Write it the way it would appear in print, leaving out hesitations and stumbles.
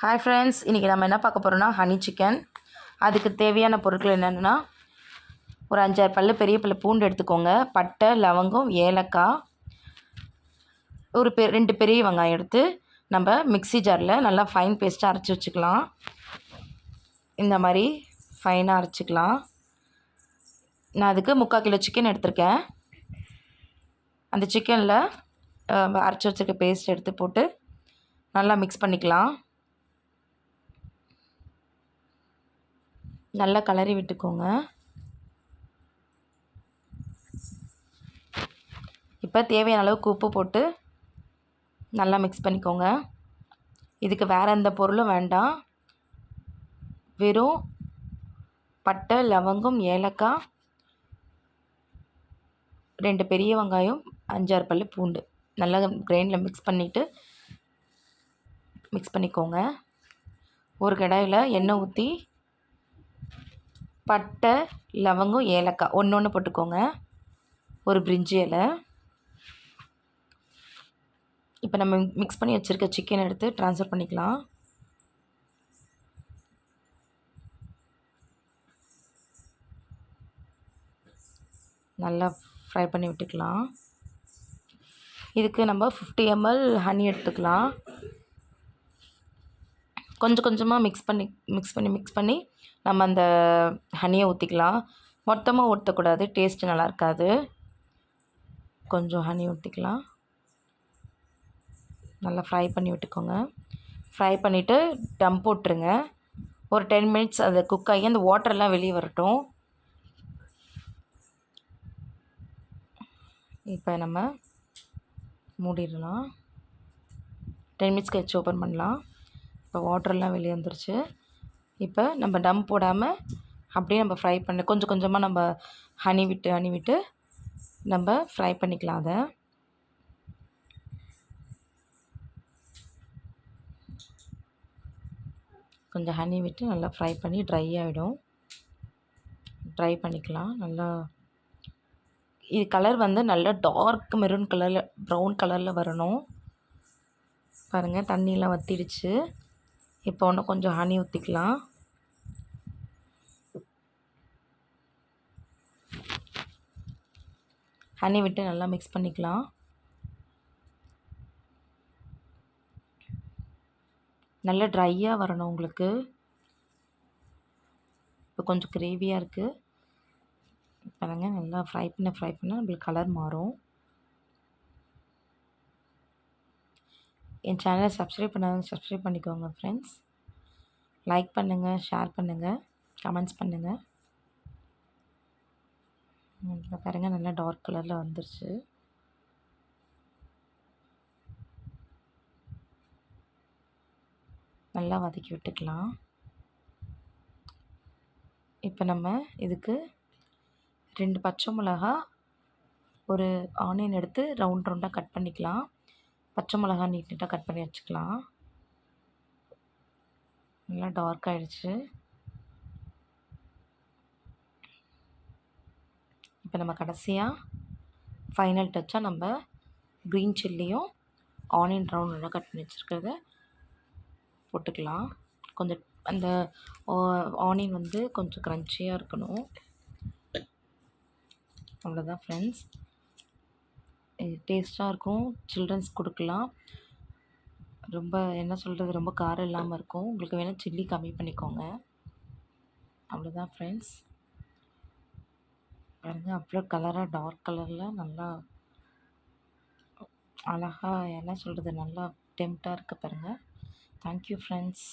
Hi friends, இன்றைக்கி நம்ம என்ன பார்க்க போகிறோம்னா ஹனி சிக்கன். அதுக்கு தேவையான பொருட்கள் என்னென்னா, ஒரு 5-6 பல்லு பெரிய பல்லு பூண்டு எடுத்துக்கோங்க. பட்டை, லவங்கம், ஏலக்காய், ஒரு 2 பெரிய வெங்காயம் எடுத்து நம்ம மிக்ஸி ஜாரில் நல்லா ஃபைன் பேஸ்ட்டாக அரைச்சி வச்சுக்கலாம். இந்த மாதிரி ஃபைனாக அரைச்சிக்கலாம். நான் அதுக்கு 3/4 கிலோ சிக்கன் எடுத்திருக்கேன். அந்த சிக்கனில் அரைச்சி வச்சுருக்க பேஸ்ட் எடுத்து போட்டு நல்லா மிக்ஸ் பண்ணிக்கலாம். நல்லா கலரி விட்டுக்கோங்க. இப்போ தேவையான அளவுக்கு உப்பு போட்டு நல்லா மிக்ஸ் பண்ணிக்கோங்க. இதுக்கு வேறு எந்த பொருளும் வேண்டாம். வெறும் பட்டை, லவங்கம், ஏலக்காய், 2 பெரிய வெங்காயம், 5-6 பல்லு பூண்டு நல்லா கிரைண்டில் மிக்ஸ் பண்ணிக்கோங்க. ஒரு கடாயில் எண்ணெய் ஊற்றி பட்டை, லவங்கம், ஏலக்காய் ஒன்று போட்டுக்கோங்க. ஒரு பிரிஞ்சி இலை. இப்போ நம்ம மிக்ஸ் பண்ணி வச்சுருக்க சிக்கன் எடுத்து ட்ரான்ஸ்ஃபர் பண்ணிக்கலாம். நல்லா ஃப்ரை பண்ணி விட்டுக்கலாம். இதுக்கு நம்ம 50 ml ஹனி எடுத்துக்கலாம். கொஞ்சம் கொஞ்சமாக மிக்ஸ் பண்ணி நம்ம அந்த ஹனியை ஊற்றிக்கலாம். மொத்தமாக ஊற்றக்கூடாது, டேஸ்ட்டு நல்லா இருக்காது. கொஞ்சம் ஹனி ஊற்றிக்கலாம். நல்லா ஃப்ரை பண்ணி விட்டுக்கோங்க. ஃப்ரை பண்ணிவிட்டு டம் போட்டுருங்க. ஒரு 10 மினிட்ஸ் அது குக் ஆகி அந்த வாட்டர்லாம் வெளியே வரட்டும். இப்போ நம்ம மூடிடலாம். 10 மினிட்ஸ் கழிச்சு ஓப்பன் பண்ணலாம். இப்போ வாட்டர்லாம் வெளியே வந்துருச்சு. இப்போ நம்ம டம் போடாமல் அப்படியே நம்ம ஃப்ரை பண்ண கொஞ்சம் கொஞ்சமாக நம்ம ஹனி விட்டு நம்ம ஃப்ரை பண்ணிக்கலாம். அதை கொஞ்சம் ஹனி விட்டு நல்லா ஃப்ரை பண்ணி ட்ரை பண்ணிக்கலாம். நல்லா இது கலர் வந்து நல்லா டார்க் மெரூன் கலரில், ப்ரௌன் கலரில் வரணும். பாருங்கள், தண்ணியெலாம் வற்றிடுச்சு. இப்போ இன்னும் கொஞ்சம் ஹனி ஊற்றிக்கலாம். ஹனி விட்டு நல்லா மிக்ஸ் பண்ணிக்கலாம். நல்லா ட்ரையாக வரணும் உங்களுக்கு. இப்போ கொஞ்சம் கிரேவியாக இருக்குது. பாருங்கள், நல்லா ஃப்ரை பண்ண நம்மளுக்கு கலர் மாறும். என் சேனலை சப்ஸ்கிரைப் பண்ணாதவங்க சப்ஸ்கிரைப் பண்ணிக்கோங்க ஃப்ரெண்ட்ஸ். லைக் பண்ணுங்கள், ஷேர் பண்ணுங்கள், கமெண்ட்ஸ் பண்ணுங்கள். இப்போ பாருங்கள், நல்லா டார்க் கலரில் வந்துருச்சு. நல்லா வதக்கி விட்டுக்கலாம். இப்போ நம்ம இதுக்கு 2 பச்சை மிளகா, ஒரு ஆனியன் எடுத்து ரவுண்டாக கட் பண்ணிக்கலாம். பச்சை மிளகா நீட்டாக கட் பண்ணி வச்சுக்கலாம். நல்லா டார்க் ஆகிடுச்சு. இப்போ நம்ம கடைசியாக ஃபைனல் டச்சாக நம்ம க்ரீன் சில்லியும் ஆனியன் ரவுண்டாக கட் பண்ணி வச்சுருக்கிறத போட்டுக்கலாம். கொஞ்சம் அந்த ஆனியன் வந்து கொஞ்சம் க்ரன்ச்சியாக இருக்கணும். அவ்வளோதான் ஃப்ரெண்ட்ஸ். இது டேஸ்ட்டாக இருக்கும். சில்ட்ரன்ஸ் கொடுக்கலாம். ரொம்ப என்ன சொல்கிறது, ரொம்ப காரம் இல்லாமல் இருக்கும். உங்களுக்கு வேணால் சில்லி கம்மி பண்ணிக்கோங்க. அவ்வளோதான் ஃப்ரெண்ட்ஸ். பாருங்கள், அவ்வளோ கலராக டார்க் கலரில் நல்லா அழகாக என்ன சொல்கிறது, நல்லா டெம்ப்டாக இருக்குது பாருங்கள். Thank you friends.